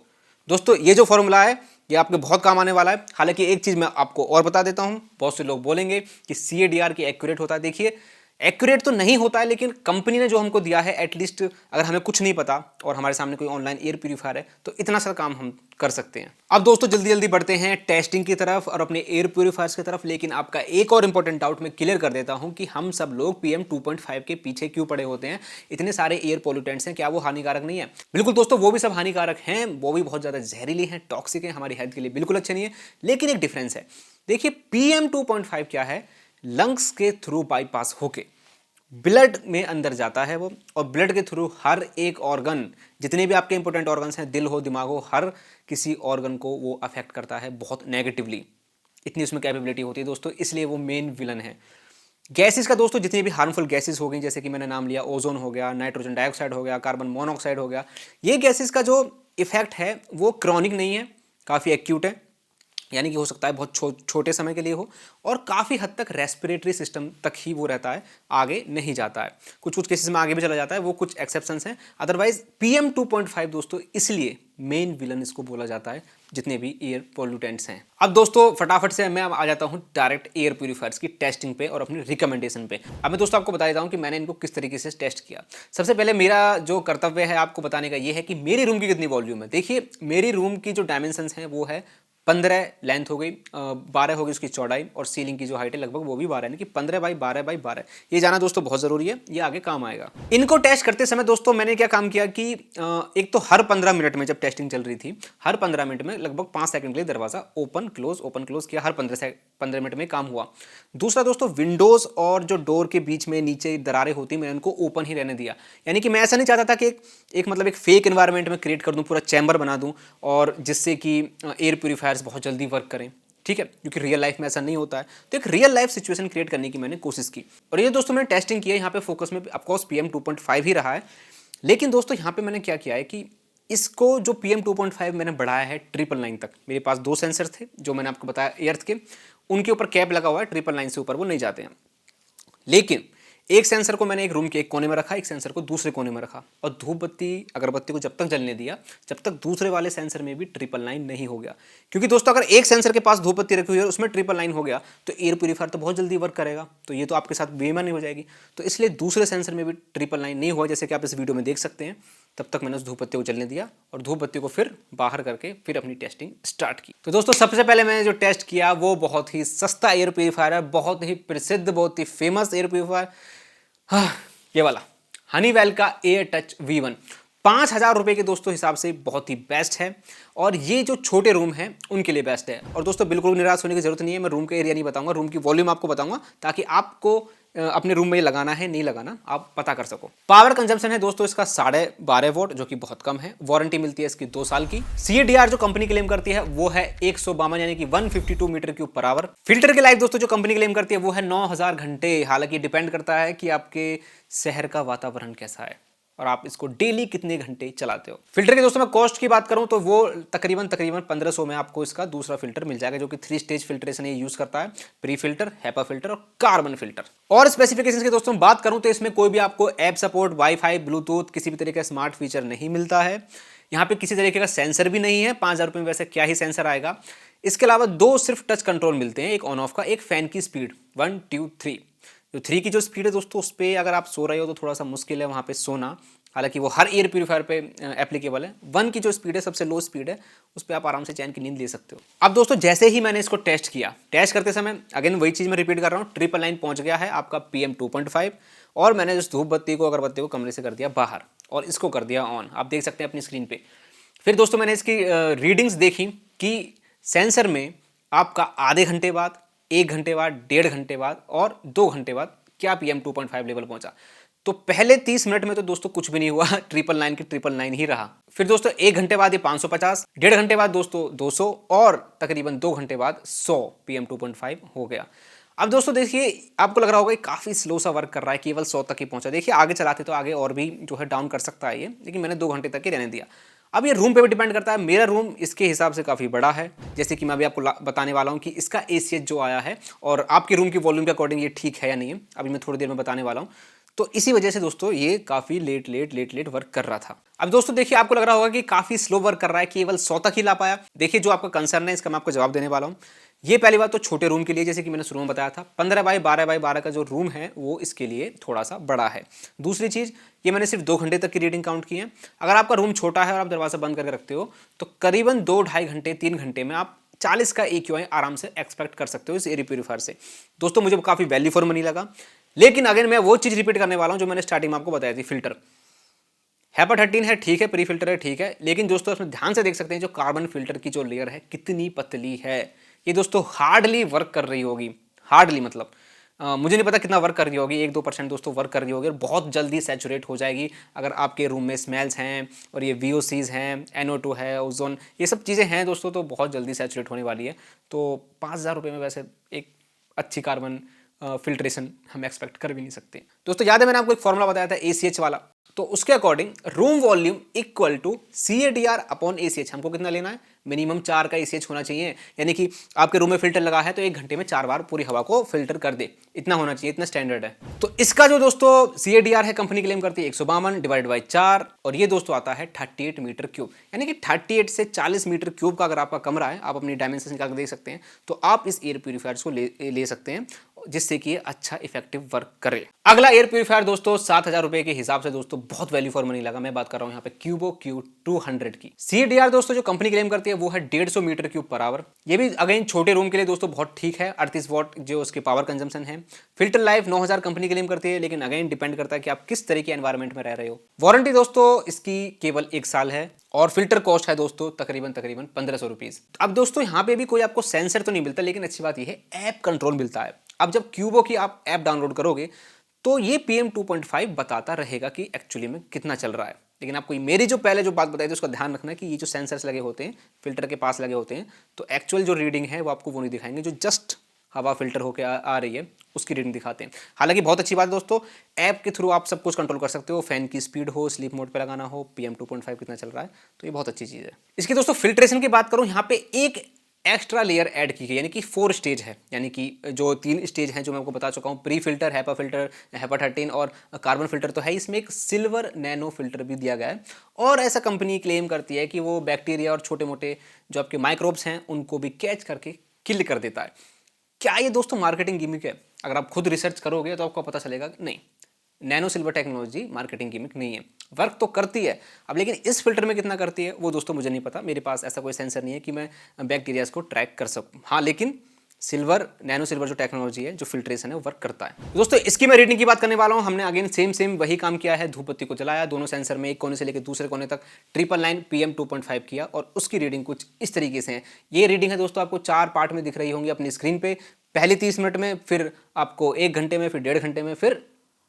दोस्तों ये जो फॉर्मूला है ये आपके बहुत काम आने वाला है। हालांकि एक चीज मैं आपको और बता देता हूं, बहुत से लोग बोलेंगे कि CADR की एक्यूरेट होता है। देखिए एक्यूरेट तो नहीं होता है, लेकिन कंपनी ने जो हमको दिया है एटलीस्ट अगर हमें कुछ नहीं पता और हमारे सामने कोई ऑनलाइन एयर प्यूरिफायर है तो इतना सा काम हम कर सकते हैं। अब दोस्तों जल्दी बढ़ते हैं टेस्टिंग की तरफ और अपने एयर प्यूरिफायर्स की तरफ। लेकिन आपका एक और इंपॉर्टेंट डाउट मैं क्लियर कर देता हूं कि हम सब लोग PM 2.5 के पीछे क्यों पड़े होते हैं। इतने सारे एयर पोल्यूटेंट्स हैं, क्या वो हानिकारक नहीं है? बिल्कुल दोस्तों वो भी सब हानिकारक हैं, वो भी बहुत ज्यादा जहरीली हैं, टॉक्सिक है, हमारी हेल्थ के लिए बिल्कुल अच्छे नहीं है। लेकिन एक डिफरेंस है, देखिए PM 2.5 क्या है, लंग्स के थ्रू बाईपास होके ब्लड में अंदर जाता है वो, और ब्लड के थ्रू हर एक ऑर्गन, जितने भी आपके इंपॉर्टेंट ऑर्गन्स हैं, दिल हो दिमाग हो, हर किसी ऑर्गन को वो अफेक्ट करता है बहुत नेगेटिवली। इतनी उसमें कैपेबिलिटी होती है दोस्तों, इसलिए वो मेन विलन है। गैसेस का दोस्तों जितनी भी हार्मफुल गैसेस हो गई, जैसे कि मैंने नाम लिया, ओजोन हो गया, नाइट्रोजन डाइऑक्साइड हो गया, कार्बन मोनोऑक्साइड हो गया, ये गैसेस का जो इफेक्ट है वो क्रॉनिक नहीं है, काफ़ी एक्यूट है। यानी कि हो सकता है बहुत छोटे समय के लिए हो और काफ़ी हद तक रेस्पिरेटरी सिस्टम तक ही वो रहता है, आगे नहीं जाता है। कुछ कुछ केसेस में आगे भी चला जाता है, वो कुछ एक्सेप्शंस हैं। अदरवाइज PM 2.5 दोस्तों इसलिए मेन विलन इसको बोला जाता है जितने भी एयर पोल्यूटेंट्स हैं। अब दोस्तों फटाफट से मैं आ जाता हूँ डायरेक्ट एयर प्यूरिफायर्स की टेस्टिंग पे और अपनी रिकमेंडेशन पे। अब मैं दोस्तों आपको बता देता हूँ कि मैंने इनको किस तरीके से टेस्ट किया। सबसे पहले मेरा जो कर्तव्य है आपको बताने का ये है कि मेरी रूम की कितनी वॉल्यूम है। देखिए मेरी रूम की जो डायमेंशंस हैं वो है 15 लेंथ हो गई, 12 होगी उसकी चौड़ाई, और सीलिंग की जो हाइट है लगभग वो भी 12, यानी कि 15 बाई 12 बाई 12। ये जाना दोस्तों बहुत जरूरी है, ये आगे काम आएगा। इनको टेस्ट करते समय दोस्तों मैंने क्या काम किया कि एक तो हर 15 मिनट में, जब टेस्टिंग चल रही थी, हर 15 मिनट में लगभग 5 सेकंड के लिए दरवाजा ओपन क्लोज किया। हर 15 मिनट में काम हुआ। दूसरा दोस्तों विंडोज और जो डोर के बीच में नीचे दरारें होती, मैंने उनको ओपन ही रहने दिया। यानी कि मैं ऐसा नहीं चाहता था कि एक फेक एनवायरनमेंट में क्रिएट कर दूं, पूरा चैम्बर बना दूं और जिससे कि एयर प्यूरिफायर्स बहुत जल्दी वर्क करें, ठीक है, क्योंकि रियल लाइफ में ऐसा नहीं होता है। तो एक रियल लाइफ सिचुएशन क्रिएट करने की मैंने कोशिश की और ये दोस्तों मैंने टेस्टिंग किया। यहाँ पे फोकस में ऑफकोर्स PM 2.5 ही रहा है, लेकिन दोस्तों यहाँ पे मैंने क्या किया है कि इसको जो PM 2.5 मैंने बढ़ाया है 999 तक। मेरे पास 2 सेंसर थे जो मैंने आपको बताया एर्थ के, उनके ऊपर कैप लगा हुआ है, 999 से ऊपर वो नहीं जाते हैं। लेकिन एक सेंसर को मैंने एक रूम के एक कोने में रखा, एक सेंसर को दूसरे कोने में रखा, और धूप बत्ती अगरबत्ती को जब तक जलने दिया जब तक दूसरे वाले सेंसर में भी 999 नहीं हो गया। क्योंकि दोस्तों अगर एक सेंसर के पास धूप बत्ती रखी हुई है उसमें 999 हो गया तो एयर प्यूरिफायर तो बहुत जल्दी वर्क करेगा, तो ये तो आपके साथ बेईमानी हो जाएगी। तो इसलिए दूसरे सेंसर में भी 999 नहीं हुआ, जैसे कि आप इस वीडियो में देख सकते हैं। तब तक मैंने उस धूप बत्ती को जलने दिया और धूप बत्ती को फिर बाहर करके फिर अपनी टेस्टिंग स्टार्ट की। तो दोस्तों सबसे पहले मैंने जो टेस्ट किया वो बहुत ही सस्ता एयर प्यूरिफायर है, बहुत ही प्रसिद्ध, बहुत ही फेमस एयर प्यूरिफायर, हाँ, ये वाला हनीवेल का एयर टच V1। 5,000 रुपये के दोस्तों हिसाब से बहुत ही बेस्ट है। और ये जो छोटे रूम हैं उनके लिए बेस्ट है। और दोस्तों बिल्कुल निराश होने की जरूरत नहीं है, मैं रूम का एरिया नहीं बताऊंगा, रूम की वॉल्यूम आपको बताऊंगा ताकि आपको अपने रूम में ये लगाना है नहीं लगाना आप पता कर सको। पावर कंजम्पशन है दोस्तों इसका 12.5 वोल्ट, जो कि बहुत कम है। वारंटी मिलती है इसकी 2 साल की। CADR जो कंपनी क्लेम करती है वो है 152 यानी कि 152 metre cube per hour. Filter की लाइफ दोस्तों जो कंपनी क्लेम करती है वो है 9,000 घंटे। हालांकि डिपेंड करता है कि आपके शहर का वातावरण कैसा है और आप इसको डेली कितने घंटे चलाते हो। फिल्टर के दोस्तों मैं कॉस्ट की बात करूं तो वो तकरीबन 1500 में आपको इसका दूसरा फिल्टर मिल जाएगा, जो कि 3 स्टेज फिल्ट्रेशन ये यूज करता है, प्री फिल्टर, हेपा फिल्टर और कार्बन फिल्टर। और स्पेसिफिकेशंस की दोस्तों बात करूं तो इसमें कोई भी आपको ऐप सपोर्ट, वाईफाई, ब्लूटूथ, किसी भी तरीके का स्मार्ट फीचर नहीं मिलता है। यहाँ पे किसी तरीके का सेंसर भी नहीं है। 5,000 रुपये में वैसे क्या ही सेंसर आएगा। इसके अलावा 2 सिर्फ टच कंट्रोल मिलते हैं, एक ऑन ऑफ का, एक फैन की स्पीड 1 2 3। जो 3 की जो स्पीड है दोस्तों उस पर अगर आप सो रहे हो तो थोड़ा सा मुश्किल है वहाँ पे सोना, हालांकि वो हर एयर प्यूरीफायर पे एप्लीकेबल है। 1 की जो स्पीड है सबसे लो स्पीड है, उस पर आप आराम से चैन की नींद ले सकते हो। अब दोस्तों जैसे ही मैंने इसको टेस्ट किया, टेस्ट करते समय अगेन वही चीज़ मैं रिपीट कर रहा हूँ, 999 पहुँच गया है आपका PM 2.5। और मैंने उस धूप बत्ती को, अगरबत्ती को कमरे से कर दिया बाहर और इसको कर दिया ऑन, आप देख सकते हैं अपनी स्क्रीन पर। फिर दोस्तों मैंने इसकी रीडिंग्स देखी कि सेंसर में आपका आधे घंटे बाद, 1 घंटे बाद, 1.5 घंटे बाद और 2 घंटे बाद क्या PM 2.5 लेवल पहुंचा। तो पहले 30 मिनट में तो दोस्तों कुछ भी नहीं हुआ, 999 की 999 ही रहा। फिर दोस्तों 1 घंटे बाद ये 550, 1.5 घंटे बाद दोस्तों 200 और तकरीबन 2 घंटे बाद 100 PM 2.5 हो गया। अब दोस्तों देखिए आपको लग रहा होगा काफ़ी स्लो सा वर्क कर रहा है, केवल 100 तक ही पहुंचा। देखिए आगे चलाते तो आगे और भी जो है डाउन कर सकता है ये, लेकिन मैंने 2 घंटे तक ही रहने दिया। अब ये रूम पे भी डिपेंड करता है। मेरा रूम इसके हिसाब से काफ़ी बड़ा है, जैसे कि मैं अभी आपको बताने वाला हूँ कि इसका ACH जो आया है और आपके रूम की वॉल्यूम के अकॉर्डिंग ये ठीक है या नहीं है, अभी मैं थोड़ी देर में बताने वाला हूँ। तो इसी वजह से दोस्तों ये काफ़ी लेट वर्क कर रहा था। अब दोस्तों देखिए आपको लग रहा होगा कि काफ़ी स्लो वर्क कर रहा है, केवल 100 तक ही ला पाया। देखिए जो आपका कंसर्न है इसका मैं आपको जवाब देने वाला हूँ। ये पहली बात तो छोटे रूम के लिए, जैसे कि मैंने शुरू में बताया था, 15 बाई 12 बाई 12 का जो रूम है वो इसके लिए थोड़ा सा बड़ा है। दूसरी चीज़, ये मैंने सिर्फ 2 घंटे तक की रीडिंग काउंट की है। अगर आपका रूम छोटा है और आप दरवाज़ा बंद करके रखते हो तो करीबन 2-2.5 घंटे 3 घंटे में आप 40 का AQI आराम से एक्सपेक्ट कर सकते हो इस एयर प्यूरीफायर से। दोस्तों मुझे काफ़ी वैल्यू फॉर मनी लगा। लेकिन अगर मैं वो चीज़ रिपीट करने वाला हूँ जो मैंने स्टार्टिंग में आपको बताई थी, फिल्टर HEPA 13 है, ठीक है, प्री फिल्टर है, ठीक है, लेकिन दोस्तों इसमें ध्यान से देख सकते हैं जो कार्बन फिल्टर की जो लेयर है कितनी पतली है। ये दोस्तों हार्डली वर्क कर रही होगी, हार्डली मतलब मुझे नहीं पता कितना वर्क कर रही होगी, 1-2% दोस्तों वर्क कर रही होगी और बहुत जल्दी सैचुरेट हो जाएगी। अगर आपके रूम में स्मेल्स हैं और ये VOCs हैं, NO2 है, ओजोन, ये सब चीज़ें हैं दोस्तों, तो बहुत जल्दी सैचुरेट होने वाली है। तो 5,000 रुपये में वैसे एक अच्छी कार्बन फिल्ट्रेशन हम एक्सपेक्ट कर भी नहीं सकते। दोस्तों याद है मैंने आपको एक फॉर्मूला बताया था ACH वाला, तो उसके according room volume equal to CADR upon ACH। हमको कितना लेना है, मिनिमम 4 का ACH होना चाहिए। यानी कि आपके रूम में फिल्टर लगा है तो 1 घंटे में 4 बार पूरी हवा को फिल्टर कर दे, इतना होना चाहिए, इतना स्टैंडर्ड है। तो इसका जो दोस्तों CADR है कंपनी क्लेम करती है 152 डिवाइड बाई 4 और ये दोस्तों आता है 38 मीटर क्यूब। यानी कि 38 से 40 मीटर क्यूब का अगर आपका कमरा है, आप अपनी डायमेंशन निकाल कर देख सकते हैं, तो आप इस एयर प्यूरीफायर को ले सकते हैं जिससे कि ये अच्छा इफेक्टिव वर्क करे। अगला एयर प्यूरीफायर दोस्तों 7,000 रुपए के हिसाब से दोस्तों बहुत वैल्यू फॉर मनी लगा। मैं बात कर रहा हूं यहाँ पे क्यूबो Q200 की। CADR दोस्तों जो कंपनी क्लेम करती है वो है 150 मीटर क्यूब पर आवर। ये भी अगेन छोटे रूम के लिए दोस्तों बहुत ठीक है, 38 वॉट जो उसकी पावर कंजम्पशन है। फिल्टर लाइफ 9,000 कंपनी क्लेम करती है, लेकिन अगेन डिपेंड करता है कि आप किस तरह के एनवायरमेंट में रह रहे हो। वारंटी दोस्तों इसकी केवल 1 साल है और फिल्टर कॉस्ट है दोस्तों तकरीबन 1,500 रुपीज। अब दोस्तों यहाँ पे भी कोई आपको सेंसर तो नहीं मिलता, लेकिन अच्छी बात यह है ऐप कंट्रोल मिलता है। अब जब क्यूबो की आप ऐप डाउनलोड करोगे तो ये PM 2.5 बताता रहेगा कि एक्चुअली में कितना चल रहा है। लेकिन आपको मेरी जो पहले जो बात बताई थी उसका ध्यान रखना कि ये जो सेंसर्स लगे होते हैं फिल्टर के पास लगे होते हैं, तो एक्चुअल जो रीडिंग है वो आपको वो नहीं दिखाएंगे, जो जस्ट हवा फिल्टर होकर आ रही है उसकी रीडिंग दिखाते हैं। हालांकि बहुत अच्छी बात है दोस्तों, ऐप के थ्रू आप सब कुछ कंट्रोल कर सकते हो, फैन की स्पीड हो, स्लीप मोड पे लगाना हो, PM 2.5 कितना चल रहा है, तो ये बहुत अच्छी चीज़ है। इसकी दोस्तों फिल्ट्रेशन की बात करूँ, यहाँ पे एक एक्स्ट्रा लेयर ऐड की गई, यानी कि 4 स्टेज है, यानी कि जो 3 स्टेज हैं जो मैं आपको बता चुका हूँ, pre filter, HEPA filter, HEPA 13 और कार्बन फिल्टर तो है, इसमें एक सिल्वर नैनो फिल्टर भी दिया गया है। और ऐसा कंपनी क्लेम करती है कि वो बैक्टीरिया और छोटे मोटे जो आपके माइक्रोब्स हैं उनको भी कैच करके किल कर देता है। क्या ये दोस्तों मार्केटिंग गिमिक है? अगर आप खुद रिसर्च करोगे तो आपको पता चलेगा कि नहीं, nano silver technology marketing gimmick नहीं है, वर्क तो करती है। अब लेकिन इस फिल्टर में कितना करती है वो दोस्तों मुझे नहीं पता, मेरे पास ऐसा कोई सेंसर नहीं है कि मैं बैक्टीरियाज को ट्रैक कर सकूं। हाँ, लेकिन सिल्वर, नैनो सिल्वर जो टेक्नोलॉजी है, जो फिल्ट्रेशन है, वो वर्क करता है। दोस्तों इसकी मैं रीडिंग की बात करने वाला हूँ। हमने अगेन सेम वही काम किया है, धूप बत्ती को जलाया, दोनों सेंसर में एक कोने से लेकर दूसरे कोने तक 999 PM 2.5 किया और उसकी रीडिंग कुछ इस तरीके से है। ये रीडिंग है दोस्तों आपको 4 पार्ट में दिख रही होंगी अपनी स्क्रीन पे। पहले 30 मिनट में, फिर आपको 1 घंटे में, फिर 1.5 घंटे में, फिर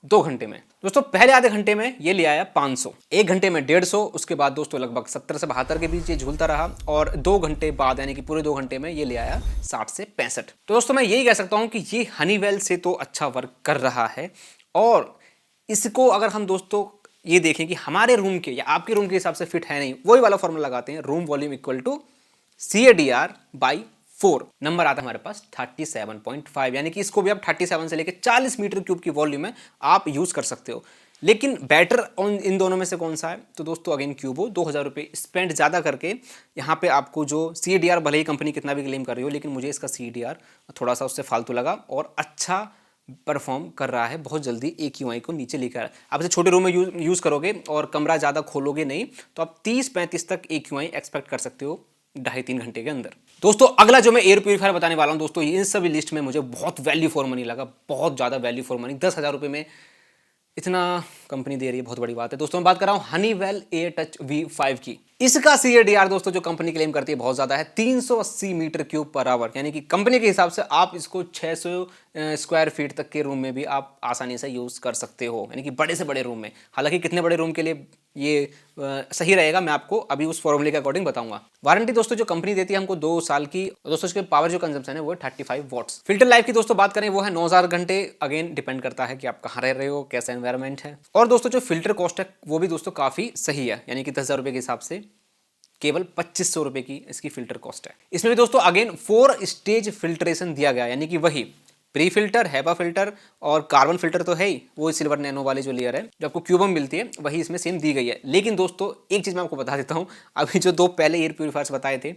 2 घंटे में। दोस्तों पहले आधे घंटे में ये ले आया 500, 1 घंटे में 150, उसके बाद दोस्तों लगभग 70 से 72 के बीच ये झूलता रहा और 2 घंटे बाद यानी कि पूरे 2 घंटे में ये ले आया 60 से 65। तो दोस्तों मैं यही कह सकता हूं कि ये हनीवेल से तो अच्छा वर्क कर रहा है। और इसको अगर हम दोस्तों ये देखें कि हमारे रूम के या आपके रूम के हिसाब से फिट है नहीं, वही वाला फॉर्मूला लगाते हैं, room volume equal to CADR/4, number आता है हमारे पास 37.5, यानी कि इसको भी आप 37 से लेकर 40 मीटर क्यूब की वॉल्यूम में आप यूज कर सकते हो। लेकिन बेटर इन दोनों में से कौन सा है? तो दोस्तों अगेन क्यूबो 2000 रुपये स्पेंड ज़्यादा करके यहाँ पे आपको जो CADR, भले ही कंपनी कितना भी क्लेम कर रही हो, लेकिन मुझे इसका CADR थोड़ा सा उससे फालतू लगा और अच्छा परफॉर्म कर रहा है, बहुत जल्दी AQI को नीचे लेकर। आप इसे छोटे रूम में यूज़ करोगे और कमरा ज़्यादा खोलोगे नहीं तो आप 30-35 तक AQI एक्सपेक्ट कर सकते हो 2.5-3 घंटे के अंदर। दोस्तों अगला जो मैं एयर प्यूरीफायर बताने वाला हूं दोस्तों, इन सभी लिस्ट में मुझे बहुत वैल्यू फॉर मनी लगा, बहुत ज़्यादा वैल्यू फॉर मनी। 10,000 रुपये में इतना कंपनी दे रही है, बहुत बड़ी बात है। दोस्तों मैं बात कर रहा हूँ हनीवेल एयर टच V5 की। इसका CADR दोस्तों जो कंपनी क्लेम करती है बहुत ज़्यादा है, 380 मीटर क्यूब पर आवर, यानी कि कंपनी के हिसाब से आप इसको 600 स्क्वायर फीट तक के रूम में भी आप आसानी से यूज़ कर सकते हो, यानी कि बड़े से बड़े रूम में। हालांकि कितने बड़े रूम के लिए ये सही रहेगा मैं आपको अभी उस फॉर्मूले के अकॉर्डिंग बताऊंगा। वारंटी दोस्तों जो कंपनी देती है हमको 2 साल की। दोस्तों इसके पावर जो कंजम्पशन है वो 35 वॉट्स। फिल्टर लाइफ की दोस्तों बात करें वो है 9000 घंटे। अगेन डिपेंड करता है कि आप कहाँ रह रहे हो, कैसा एनवायरमेंट है। और दोस्तों जो फिल्टर कॉस्ट है वो भी दोस्तों काफ़ी सही है, यानी कि 10,000 रुपये के हिसाब से केवल 2500 रुपये की इसकी फिल्टर कॉस्ट है। इसमें भी दोस्तों अगेन 4 स्टेज फिल्ट्रेशन दिया गया, यानी कि वही प्री फिल्टर, हेपा फिल्टर और कार्बन फिल्टर तो है ही, वो सिल्वर नैनो वाली जो लेयर है जो आपको क्यूबम मिलती है वही इसमें सेम दी गई है। लेकिन दोस्तों एक चीज़ मैं आपको बता देता हूँ, अभी जो 2 पहले एयर प्यूरीफायर्स बताए थे,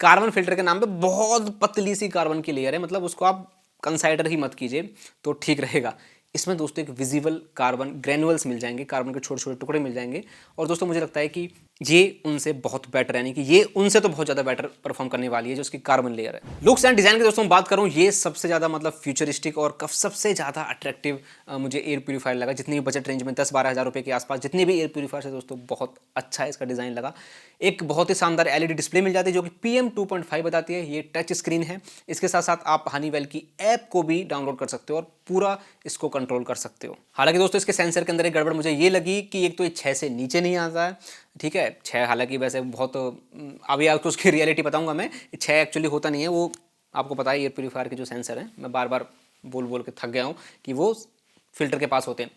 कार्बन फिल्टर के नाम पे बहुत पतली सी कार्बन की लेयर है, मतलब उसको आप कंसाइडर ही मत कीजिए तो ठीक रहेगा। इसमें दोस्तों एक विजिबल कार्बन ग्रेनुअल्स मिल जाएंगे, कार्बन के छोटे छोटे टुकड़े मिल जाएंगे। और दोस्तों मुझे लगता है कि ये उनसे बहुत बेटर, यानी कि ये उनसे तो बहुत ज़्यादा बेटर परफॉर्म करने वाली है जो उसकी कार्बन लेयर है। लुक्स एंड डिजाइन की दोस्तों मैं बात करूँ, ये सबसे ज़्यादा मतलब फ्यूचरिस्टिक और सबसे ज़्यादा अट्रैक्टिव मुझे एयर प्यूरीफायर लगा। जितनी भी बजट रेंज में 10-12 हज़ार रुपये के आसपास जितने भी एयर प्यूरीफायर है दोस्तों, बहुत अच्छा है इसका डिज़ाइन लगा। एक बहुत ही शानदार LED डिस्प्ले मिल जाती है जो कि PM 2.5 बताती है। ये टच स्क्रीन है। इसके साथ साथ आप हनीवेल की ऐप को भी डाउनलोड कर सकते हो और पूरा इसको कंट्रोल कर सकते हो। हालांकि दोस्तों इसके सेंसर के अंदर एक गड़बड़ मुझे ये लगी कि एक तो ये 6 से नीचे नहीं आता है, ठीक है। 6 हालांकि वैसे बहुत, अभी आपको उसकी रियलिटी बताऊंगा मैं, 6 एक्चुअली होता नहीं है। वो आपको पता है एयर प्यूरीफायर के जो सेंसर हैं, मैं बार बार बोल बोल के थक गया हूँ कि वो फिल्टर के पास होते हैं।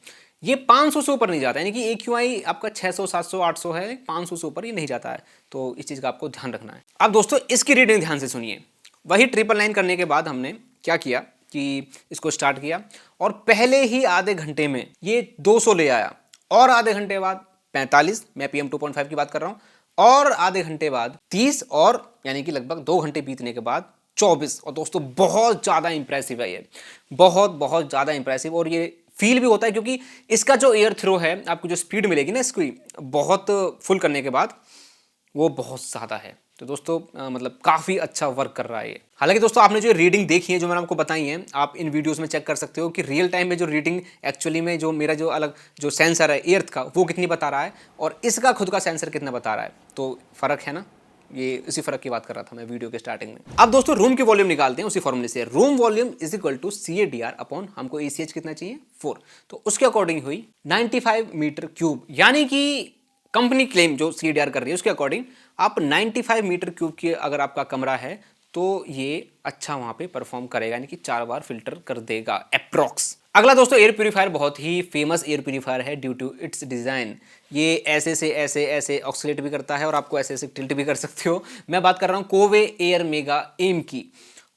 ये 500 से ऊपर नहीं जाता, यानी कि AQI आपका 600, 700, 800 है, 500 से ऊपर ये नहीं जाता है। तो इस चीज़ का आपको ध्यान रखना है। अब दोस्तों इसकी रीडिंग ध्यान से सुनिए। वही 999 करने के बाद हमने क्या किया कि इसको स्टार्ट किया और पहले ही आधे घंटे में ये 200 ले आया और आधे घंटे बाद 45, मैं PM 2.5 की बात कर रहा हूँ, और आधे घंटे बाद 30 और यानी कि लगभग 2 घंटे बीतने के बाद 24। और दोस्तों बहुत ज़्यादा इंप्रेसिव है ये, बहुत ज़्यादा इंप्रेसिव। और ये फील भी होता है क्योंकि इसका जो एयर थ्रो है, आपको जो स्पीड मिलेगी ना इसकी बहुत फुल करने के बाद, वो बहुत ज़्यादा है। तो दोस्तों मतलब काफ़ी अच्छा वर्क कर रहा है ये। हालांकि दोस्तों आपने जो रीडिंग देखी है, जो मैंने आपको बताई है, आप इन वीडियोस में चेक कर सकते हो कि रियल टाइम में जो रीडिंग एक्चुअली में जो मेरा जो अलग जो सेंसर है एर्थ का, वो कितनी बता रहा है और इसका खुद का सेंसर कितना बता रहा है। तो फ़र्क है ना, ये इसी फर्क की बात कर रहा था मैं वीडियो के स्टार्टिंग में। अब दोस्तों रूम की वॉल्यूम निकालते हैं उसी फॉर्मूले से। Room volume is equal to CADR upon हमको ACH कितना चाहिए 4, तो उसके अकॉर्डिंग हुई 95 मीटर क्यूब, यानी कि कंपनी क्लेम जो CADR कर रही है उसके अकॉर्डिंग आप 95 मीटर क्यूब की अगर आपका कमरा है तो ये अच्छा वहां पे परफॉर्म करेगा, यानी कि 4 बार फिल्टर कर देगा अप्रॉक्स। अगला दोस्तों एयर प्यूरीफायर बहुत ही फेमस एयर प्यूरीफायर है ड्यू टू इट्स डिज़ाइन। ये ऐसे से ऐसे ऑक्सीलेट भी करता है और आपको ऐसे टिल्ट भी कर सकते हो। मैं बात कर रहा हूँ कोवे एयर मेगा एम की।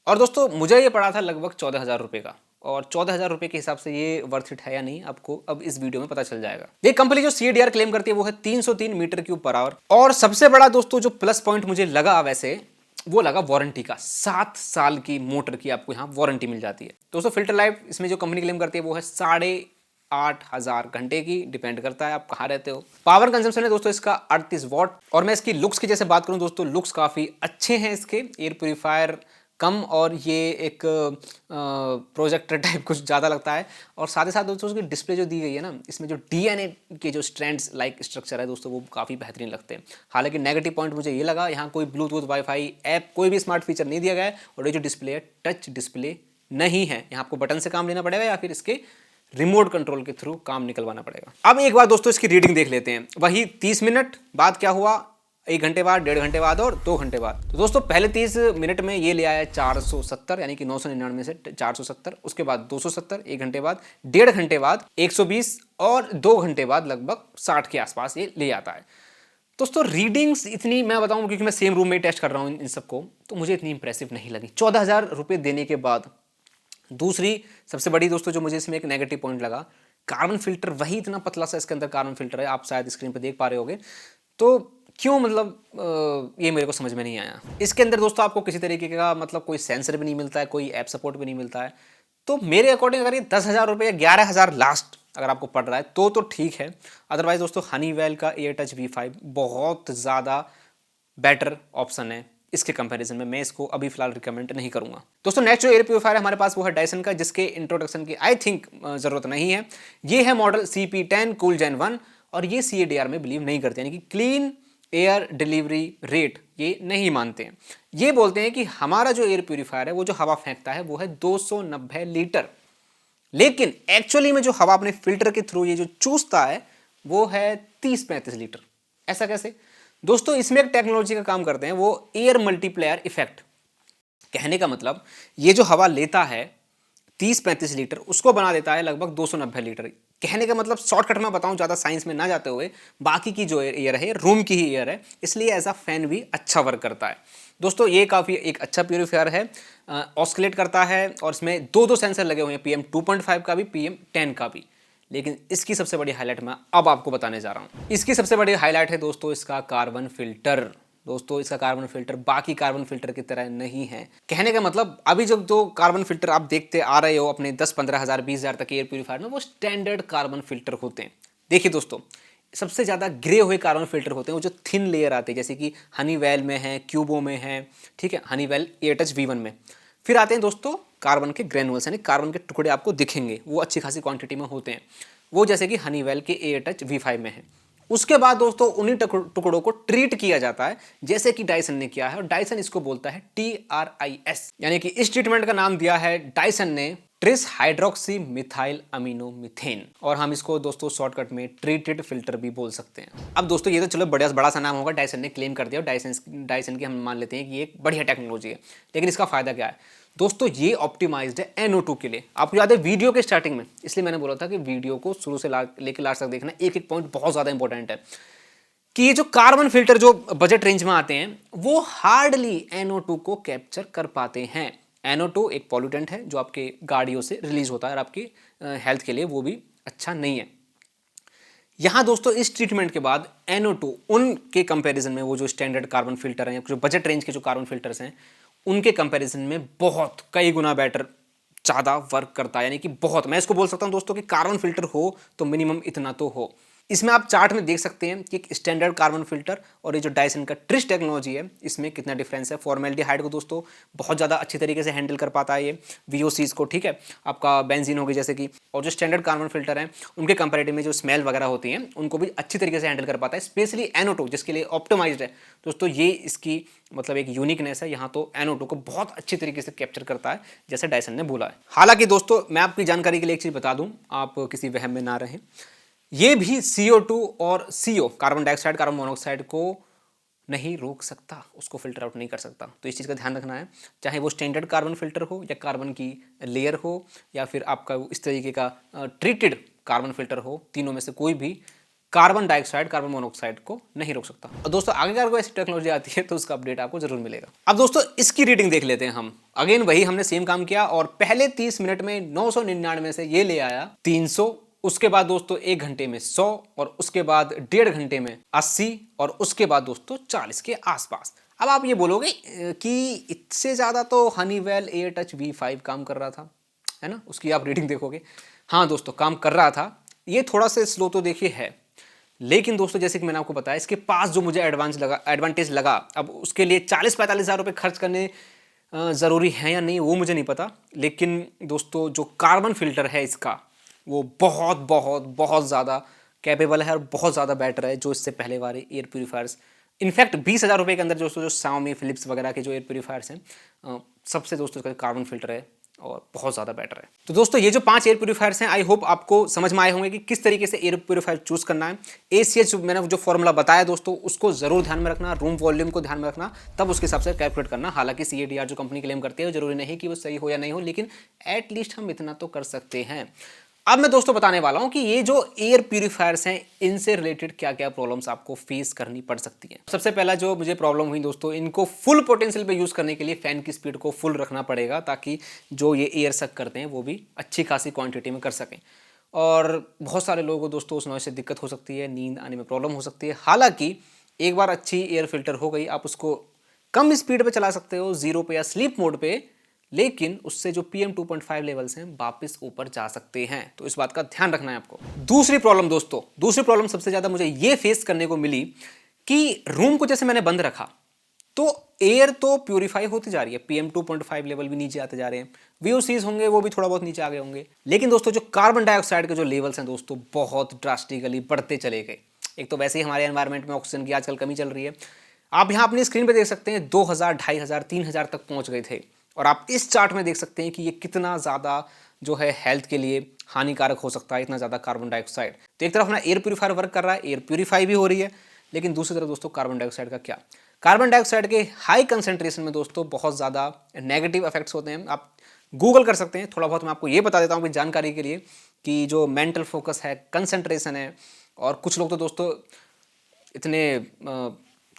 और दोस्तों मुझे ये पड़ा था लगभग 14,000 रुपये का, और 14,000 रुपये के हिसाब से ये वर्थ इट है या नहीं आपको अब इस वीडियो में पता चल जाएगा। ये कंपनी जो CADR क्लेम करती है वो है 303 मीटर क्यूब पर आवर। और सबसे बड़ा दोस्तों जो प्लस पॉइंट मुझे लगा वैसे वो लगा वारंटी का। 7 साल की मोटर की आपको यहाँ वारंटी मिल जाती है। दोस्तों फिल्टर लाइफ इसमें जो कंपनी क्लेम करती है वो है 8,500 घंटे की, डिपेंड करता है आप कहाँ रहते हो। पावर कंजम्पशन है दोस्तों इसका 38 वॉट। और मैं इसकी लुक्स की जैसे बात करूँ दोस्तों, लुक्स काफ़ी अच्छे हैं इसके। एयर प्यूरीफायर कम और ये एक प्रोजेक्टर टाइप कुछ ज़्यादा लगता है। और साथ ही साथ दोस्तों उसकी डिस्प्ले जो दी गई है ना, इसमें जो DNA के जो स्ट्रैंड्स लाइक स्ट्रक्चर है दोस्तों, वो काफ़ी बेहतरीन लगते हैं। हालांकि नेगेटिव पॉइंट मुझे ये लगा, यहाँ कोई ब्लूटूथ वाईफाई ऐप कोई भी स्मार्ट फीचर नहीं दिया गया है। और ये जो डिस्प्ले है टच डिस्प्ले नहीं है, यहाँ आपको बटन से काम लेना पड़ेगा या फिर इसके रिमोट कंट्रोल के थ्रू काम निकलवाना पड़ेगा। अब एक बार दोस्तों इसकी रीडिंग देख लेते हैं। वही 30 मिनट बाद क्या हुआ, 1 घंटे बाद, 1.5 घंटे बाद और 2 घंटे बाद। तो दोस्तों पहले 30 मिनट में ये ले आया 470, यानी कि 999 से 470, उसके बाद 270, 1 घंटे बाद, 1.5 घंटे बाद 120 और 2 घंटे बाद लगभग 60 के आसपास ये ले आता है। दोस्तों रीडिंग्स इतनी, मैं बताऊं क्योंकि मैं सेम रूम में टेस्ट कर रहा हूँ इन सबको, तो मुझे इतनी इंप्रेसिव नहीं लगी 14,000 रुपये देने के बाद। दूसरी सबसे बड़ी दोस्तों जो मुझे इसमें एक नेगेटिव पॉइंट लगा, कार्बन फिल्टर वही इतना पतला सा इसके अंदर कार्बन फिल्टर है, आप शायद स्क्रीन पर देख पा रहे होगे। तो क्यों, मतलब ये मेरे को समझ में नहीं आया। इसके अंदर दोस्तों आपको किसी तरीके का मतलब कोई सेंसर भी नहीं मिलता है, कोई ऐप सपोर्ट भी नहीं मिलता है। तो मेरे अकॉर्डिंग अगर ये 10,000 रुपये या 11,000 लास्ट अगर आपको पड़ रहा है तो ठीक है। अदरवाइज दोस्तों हनीवेल का एयरटच V5 बहुत ज़्यादा बेटर ऑप्शन है इसके कंपैरिजन में। मैं इसको अभी फिलहाल रिकमेंड नहीं करूंगा। दोस्तों नेक्स्ट जो एयर प्यूरीफायर है हमारे पास वो है डायसन का, जिसके इंट्रोडक्शन की आई थिंक जरूरत नहीं है। ये है मॉडल CP10 कूल जेन 1 और ये CADR में बिलीव नहीं करते, यानी कि क्लीन एयर डिलीवरी रेट ये नहीं मानते हैं। ये बोलते हैं कि हमारा जो एयर प्यूरीफायर है वो जो हवा फेंकता है वो है 290 लीटर, लेकिन एक्चुअली में जो हवा अपने फिल्टर के थ्रू ये जो चूसता है वो है 30-35 लीटर। ऐसा कैसे दोस्तों, इसमें एक टेक्नोलॉजी का काम करते हैं, वो एयर मल्टीप्लायर इफेक्ट। कहने का मतलब ये जो हवा लेता है 30-35 लीटर, उसको बना देता है लगभग 290 लीटर। कहने का मतलब शॉर्टकट में बताऊं, ज़्यादा साइंस में ना जाते हुए, बाकी की जो एयर है रूम की ही एयर है, इसलिए एज अ फैन भी अच्छा वर्क करता है। दोस्तों ये काफ़ी एक अच्छा प्यूरीफायर है, ऑस्किलेट करता है और इसमें 2 सेंसर लगे हुए हैं, PM 2.5 का भी, PM 10 का भी। लेकिन इसकी सबसे बड़ी हाईलाइट मैं अब आपको बताने जा रहा हूँ। इसकी सबसे बड़ी हाईलाइट है दोस्तों इसका कार्बन फिल्टर। दोस्तों इसका कार्बन फिल्टर बाकी कार्बन फिल्टर की तरह नहीं है। कहने का मतलब अभी जब दो कार्बन फिल्टर आप देखते आ रहे हो अपने 10-15 हज़ार 20,000 तक एयर प्यूरीफायर में, वो स्टैंडर्ड कार्बन फिल्टर होते हैं। देखिए दोस्तों, सबसे ज़्यादा ग्रे हुए कार्बन फिल्टर होते हैं वो जो थिन लेयर आते हैं, जैसे कि हनीवेल में है, क्यूबो में है, ठीक है, हनीवेल एयरटच V1 में। फिर आते हैं दोस्तों कार्बन के ग्रेनुअल्स, यानी कार्बन के टुकड़े आपको दिखेंगे, वो अच्छी खासी क्वांटिटी में होते हैं, वो जैसे कि हनीवेल के एयरटच V5 में है। उसके बाद दोस्तों उन्हीं टुकड़ों को ट्रीट किया जाता है, जैसे कि डायसन ने किया है, और डायसन इसको बोलता है TRIS, यानी कि इस ट्रीटमेंट का नाम दिया है डायसन ने tris hydroxy methyl amino methane, और हम इसको दोस्तों शॉर्टकट में ट्रीटेड फिल्टर भी बोल सकते हैं। अब दोस्तों ये तो चलो बड़ा सा नाम होगा, डायसन ने क्लेम कर दिया, डायसन की हम मान लेते हैं कि ये एक बढ़िया टेक्नोलॉजी है, लेकिन इसका फायदा क्या है दोस्तों, ये ऑप्टिमाइज्ड है NO2 के लिए। आपको याद है वीडियो के स्टार्टिंग में, इसलिए मैंने बोला था कि वीडियो को शुरू से लेकर लास्ट तक देखना, एक एक पॉइंट बहुत ज़्यादा इंपॉर्टेंट है कि ये जो कार्बन फिल्टर जो बजट रेंज में आते हैं वो हार्डली NO2 को कैप्चर कर पाते हैं। NO2 एक पॉल्यूटेंट है जो आपके गाड़ियों से रिलीज होता है और आपकी हेल्थ के लिए वो भी अच्छा नहीं है। यहाँ दोस्तों इस ट्रीटमेंट के बाद NO2 उनके कंपैरिजन में, वो जो स्टैंडर्ड कार्बन फिल्टर हैं, जो बजट रेंज के जो कार्बन फिल्टर्स हैं, उनके कंपैरिजन में बहुत कई गुना बेटर ज़्यादा वर्क करता है। यानी कि बहुत, मैं इसको बोल सकता हूँ दोस्तों कि कार्बन फिल्टर हो तो मिनिमम इतना तो हो। इसमें आप चार्ट में देख सकते हैं कि स्टैंडर्ड कार्बन फिल्टर और ये जो डायसन का ट्रिस टेक्नोलॉजी है, इसमें कितना डिफरेंस है। फॉर्मेल्डिहाइड को दोस्तों बहुत ज़्यादा अच्छी तरीके से हैंडल कर पाता है ये, VOCs को, ठीक है, आपका बेंजीन होगी जैसे कि, और जो स्टैंडर्ड कार्बन फिल्टर हैं उनके कंपैरेटिव में जो स्मेल वगैरह होती हैं उनको भी अच्छी तरीके से हैंडल कर पाता है, स्पेशली NO2 जिसके लिए ऑप्टिमाइज्ड है दोस्तों। ये इसकी मतलब एक यूनिकनेस है, यहाँ तो NO2 को बहुत अच्छी तरीके से कैप्चर करता है जैसे डायसन ने बोला है। हालांकि दोस्तों मैं आपकी जानकारी के लिए एक चीज़ बता दूँ, आप किसी वहम में ना रहें, ये भी CO2 और CO carbon dioxide carbon monoxide को नहीं रोक सकता, उसको फिल्टर आउट नहीं कर सकता। तो इस चीज़ का ध्यान रखना है, चाहे वो स्टैंडर्ड कार्बन फिल्टर हो या कार्बन की लेयर हो या फिर आपका इस तरीके का ट्रीटेड कार्बन फिल्टर हो, तीनों में से कोई भी कार्बन डाइऑक्साइड कार्बन मोनोऑक्साइड को नहीं रोक सकता। और दोस्तों आगे अगर कोई ऐसी टेक्नोलॉजी आती है तो उसका अपडेट आपको जरूर मिलेगा। अब दोस्तों इसकी रीडिंग देख लेते हैं हम। अगेन वही हमने सेम काम किया और पहले 30 मिनट में 999 से ये ले आया 300, उसके बाद दोस्तों 1 घंटे में 100, और उसके बाद 1.5 घंटे में 80, और उसके बाद दोस्तों 40 के आसपास। अब आप ये बोलोगे कि इससे ज़्यादा तो हनीवेल एयरटच V5 काम कर रहा था, है ना, उसकी आप रीडिंग देखोगे। हाँ दोस्तों काम कर रहा था, ये थोड़ा सा स्लो तो देखिए है, लेकिन दोस्तों जैसे कि मैंने आपको बताया इसके पास जो मुझे एडवांटेज लगा, अब उसके लिए 40-45 हज़ार रुपये खर्च करने ज़रूरी है या नहीं वो मुझे नहीं पता, लेकिन दोस्तों जो कार्बन फिल्टर है इसका वो बहुत बहुत बहुत ज़्यादा कैपेबल है और बहुत ज़्यादा बेटर है जो इससे पहले वाले एयर प्योरीफायर्स। इनफैक्ट 20,000 रुपये के अंदर दोस्तों जो Xiaomi फिलिप्स वगैरह के जो एयर प्योरीफायर्स हैं सबसे दोस्तों इसका कार्बन फिल्टर है और बहुत ज़्यादा बेटर है। तो दोस्तों ये जो 5 एयर प्योरीफायर्स हैं आई होप आपको समझ में आए होंगे कि किस तरीके से एयर प्योरीफायर चूज़ करना है। ACH मैंने जो फॉर्मूला बताया दोस्तों उसको ज़रूर ध्यान में रखना, रूम वॉल्यूम को ध्यान में रखना, तब उसके हिसाब से कैलकुलेट करना। हालांकि CADR जो कंपनी क्लेम करती है जरूरी नहीं कि वो सही हो या नहीं हो, लेकिन एटलीस्ट हम इतना तो कर सकते हैं। अब मैं दोस्तों बताने वाला हूं कि ये जो एयर प्यूरीफायर्स हैं इनसे रिलेटेड क्या क्या प्रॉब्लम्स आपको फेस करनी पड़ सकती हैं। सबसे पहला जो मुझे प्रॉब्लम हुई दोस्तों, इनको फुल पोटेंशियल पे यूज़ करने के लिए फ़ैन की स्पीड को फुल रखना पड़ेगा ताकि जो ये एयर सक करते हैं वो भी अच्छी खासी क्वांटिटी में कर सकें। और बहुत सारे लोगों को दोस्तों उस नॉइस से दिक्कत हो सकती है, नींद आने में प्रॉब्लम हो सकती है। हालाँकि एक बार अच्छी एयर फिल्टर हो गई, आप उसको कम स्पीड पर चला सकते हो, 0 पे या स्लीप मोड पे, लेकिन उससे जो PM 2.5 लेवल्स हैं वापस ऊपर जा सकते हैं। तो इस बात का ध्यान रखना है आपको। दूसरी प्रॉब्लम सबसे ज़्यादा मुझे ये फेस करने को मिली कि रूम को जैसे मैंने बंद रखा तो एयर तो प्यूरीफाई होती जा रही है, PM 2.5 लेवल भी नीचे आते जा रहे हैं, VOCs होंगे वो भी थोड़ा बहुत नीचे आ गए होंगे, लेकिन दोस्तों जो कार्बन डाइऑक्साइड के जो लेवल्स हैं दोस्तों बहुत ड्रास्टिकली बढ़ते चले गए। एक तो वैसे ही हमारे एनवायरनमेंट में ऑक्सीजन की आजकल कमी चल रही है। आप यहाँ अपनी स्क्रीन पर देख सकते हैं 2000, 2500, 3000 तक पहुँच गए थे, और आप इस चार्ट में देख सकते हैं कि ये कितना ज़्यादा जो है हेल्थ के लिए हानिकारक हो सकता है, इतना ज़्यादा कार्बन डाइऑक्साइड। तो एक तरफ अपना एयर प्यूरीफायर वर्क कर रहा है, एयर प्यूरीफाई भी हो रही है, लेकिन दूसरी तरफ दोस्तों कार्बन डाइऑक्साइड का क्या? कार्बन डाइऑक्साइड के हाई कंसेंट्रेशन में दोस्तों बहुत ज़्यादा नेगेटिव इफेक्ट्स होते हैं। आप गूगल कर सकते हैं, थोड़ा बहुत मैं आपको ये बता देता हूँ जानकारी के लिए कि जो मेंटल फोकस है, कंसंट्रेशन है, और कुछ लोग तो दोस्तों इतने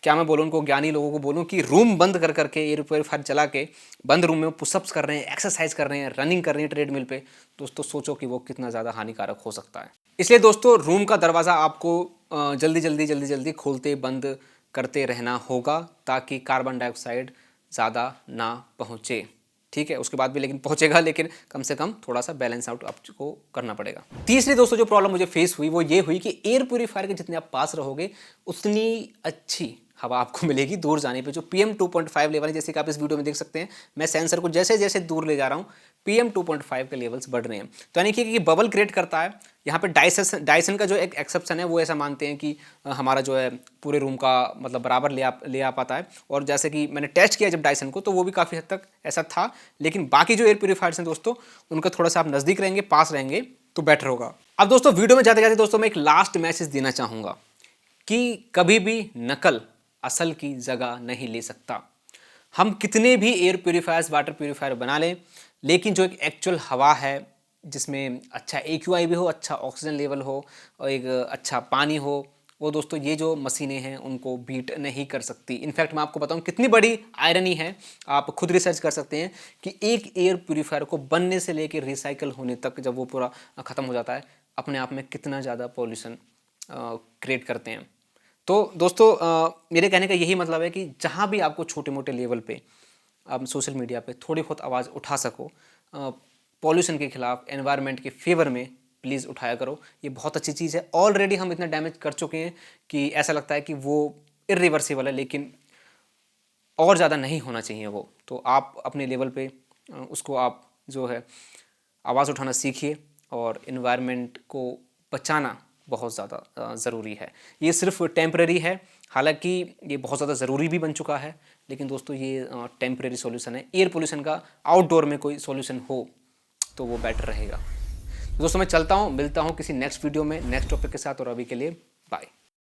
क्या मैं बोलूँ उनको, ज्ञानी लोगों को बोलूँ कि रूम बंद कर करके एयर प्यूरीफायर चला के बंद रूम में पुशअप्स कर रहे हैं, एक्सरसाइज कर रहे हैं, रनिंग कर रहे हैं ट्रेडमिल पे। दोस्तों सोचो कि वो कितना ज़्यादा हानिकारक हो सकता है। इसलिए दोस्तों रूम का दरवाज़ा आपको जल्दी खोलते बंद करते रहना होगा ताकि कार्बन डाइऑक्साइड ज़्यादा ना पहुँचे। ठीक है, उसके बाद भी लेकिन पहुँचेगा, लेकिन कम से कम थोड़ा सा बैलेंस आउट आपको करना पड़ेगा। तीसरी दोस्तों जो प्रॉब्लम मुझे फेस हुई वो ये हुई कि एयर प्यूरीफायर के जितने आप पास रहोगे उतनी अच्छी हवा आपको मिलेगी दूर जाने पे। जो PM 2.5 लेवल है, जैसे कि आप इस वीडियो में देख सकते हैं, मैं सेंसर को जैसे जैसे दूर ले जा रहा हूँ PM 2.5 के लेवल्स बढ़ रहे हैं। तो यानी कि बबल क्रिएट करता है। यहाँ पे डायसन का जो एक एक्सेप्शन है वो ऐसा मानते हैं कि हमारा जो है पूरे रूम का मतलब बराबर ले आ पाता है। और जैसे कि मैंने टेस्ट किया जब डायसन को तो वो भी काफ़ी हद तक ऐसा था, लेकिन बाकी जो एयर प्यूरीफायर्स हैं दोस्तों उनका थोड़ा सा आप नज़दीक रहेंगे, पास रहेंगे तो बेटर होगा। अब दोस्तों वीडियो में जाते जाते दोस्तों मैं एक लास्ट मैसेज देना चाहूँगा कि कभी भी नकल असल की जगह नहीं ले सकता। हम कितने भी एयर प्यूरीफायर्स, वाटर प्यूरीफायर बना लें, लेकिन जो एक एक्चुअल हवा है जिसमें अच्छा AQI भी हो, अच्छा ऑक्सीजन लेवल हो और एक अच्छा पानी हो, वो दोस्तों ये जो मशीनें हैं उनको बीट नहीं कर सकती। इनफैक्ट मैं आपको बताऊं कितनी बड़ी आयरनी है, आप खुद रिसर्च कर सकते हैं कि एक एयर प्यूरीफायर को बनने से लेकर रिसाइकल होने तक जब वो पूरा ख़त्म हो जाता है, अपने आप में कितना ज़्यादा पॉल्यूशन क्रिएट करते हैं। तो दोस्तों मेरे कहने का यही मतलब है कि जहाँ भी आपको छोटे मोटे लेवल पे आप सोशल मीडिया पे थोड़ी बहुत आवाज़ उठा सको पॉल्यूशन के खिलाफ, एनवायरनमेंट के फेवर में, प्लीज़ उठाया करो। ये बहुत अच्छी चीज़ है। ऑलरेडी हम इतना डैमेज कर चुके हैं कि ऐसा लगता है कि वो इरिवर्सिबल है, लेकिन और ज़्यादा नहीं होना चाहिए वो। तो आप अपने लेवल पे उसको आप जो है आवाज़ उठाना सीखिए, और एनवायरनमेंट को बचाना बहुत ज़्यादा ज़रूरी है। ये सिर्फ टेम्परेरी है, हालांकि ये बहुत ज़्यादा ज़रूरी भी बन चुका है, लेकिन दोस्तों ये टेम्परेरी सॉल्यूशन है। एयर पोल्यूशन का आउटडोर में कोई सॉल्यूशन हो तो वो बेटर रहेगा। दोस्तों मैं चलता हूँ, मिलता हूँ किसी नेक्स्ट वीडियो में नेक्स्ट टॉपिक के साथ, और अभी के लिए बाय।